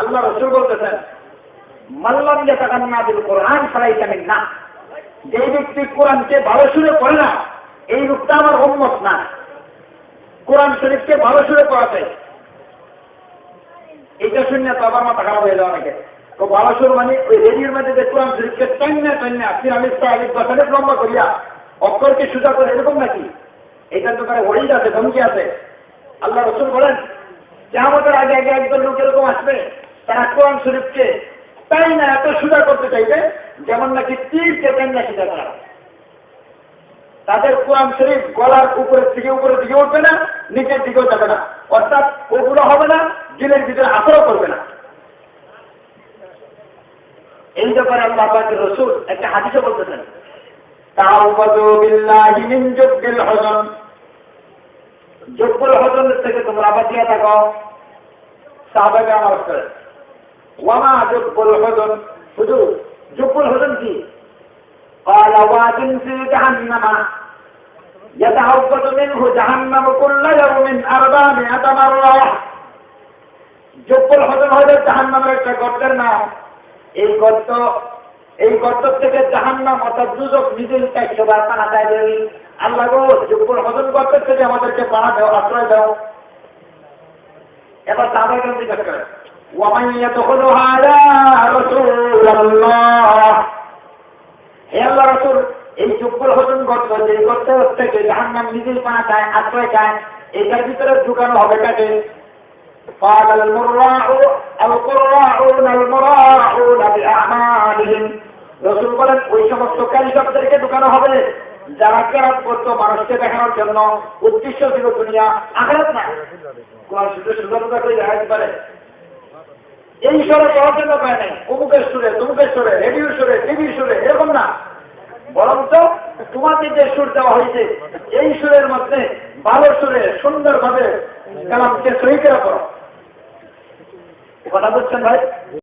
আল্লাহ রাসূল বলতেছেন মাল্লাম ইয়াতাকান্না বিল কোরআন ফালাইসা মিন্না, যে ব্যক্তি কোরআনকে ভালো সুরে পড়ে না এই লোকটা আমার উম্মত না। কোরআন শরীফকে ভালো সুরে পড়াতে, এটা শুনে তো আবার মাথা খারাপ হয়ে যাওয়া অনেকে। তো ভালো সুর মানে ওই রেডিওর মধ্যে যে কোরআন শরীফকে টান্না পিরামিড দশানের লম্বা করিয়া অক্ষরকে সুজা করে এরকম নাকি? এটার দোকানে ওয়াইদ আছে, ধমকি আছে। আল্লাহ রাসূল বলেন কিয়ামতের আগে আগে একজন লোক এরকম আসবে, তারা কোরআন শরীফকে তাই না এত সুজা করতে চাইবে যেমন নাকি তীরকে টান্না সুজা করা। তাদের কোরআন শরীফ গলার উপরের দিকে উঠবে না, নিচের দিকেও যাবে না, অর্থাৎ ওগুলো হবে না, দিলের ভিতরে আসরও করবে না। এই ব্যাপারে আল্লাহ পাকের রাসূল একটা হাদিসে বলতেছেন তাআওয়াযু বিল্লাহি মিন জুববিল হুজন, জুববুল হুজনের থেকে তোমরা বাঁচিয়ে থাকো। সাহাবায়ে আমার করে ওয়ামা জুববুল হুজন, হুজুর জুববুল হুজন কি? قال واد في جهنم يتعبد منه جهنم كل يوم 400 مرة। জুববুল হুজন হলো জাহান্নামের একটা গর্তের নাম। এই গর্ত থেকে জাহান্নাম অর্থাৎ দুজক নিজের 400 বার পানা চাইবে। আল্লাহ গো জুববুল হুজন গর্তের থেকে আমাদেরকে পানা দাও, আশ্রয় দাও। এবার সাহাবায়ে জিজ্ঞাসা করে ওয়ামান ইয়াদখুলুহা ইয়া রাসূলুল্লাহ, হে আল্লাহ রাসূল এই জুববুল হুজন গর্ত, যে গর্ত থেকে জাহান্নাম নিজেই পানা চায়, আশ্রয় চায়, এটার ভিতরে ঢুকানো হবে কাকে? قال القراءون المراءون بأعمالهم, রাসূল বলেন ওই সমস্ত কারিগরদেরকে ঢুকানো হবে যারা কেরাত করতো মানুষকে দেখানোর জন্য, উদ্দেশ্য ছিল দুনিয়া, আখিরাত না। কোরআন শুধু সুন্দরতা করে দেখাতে পারে, এই সুরে পড়ার জন্য পায় নাই, অমুকের সুরে, তমুকের সুরে, রেডিওর সুরে, টিভির সুরে, এরকম না। বরঞ্চ তোমাদের যে সুর দেওয়া হয়েছে এই সুরের মধ্যে ভালো সুরে সুন্দরভাবে কালামকে সহি করে পড়ো। কথা বুঝছেন ভাই?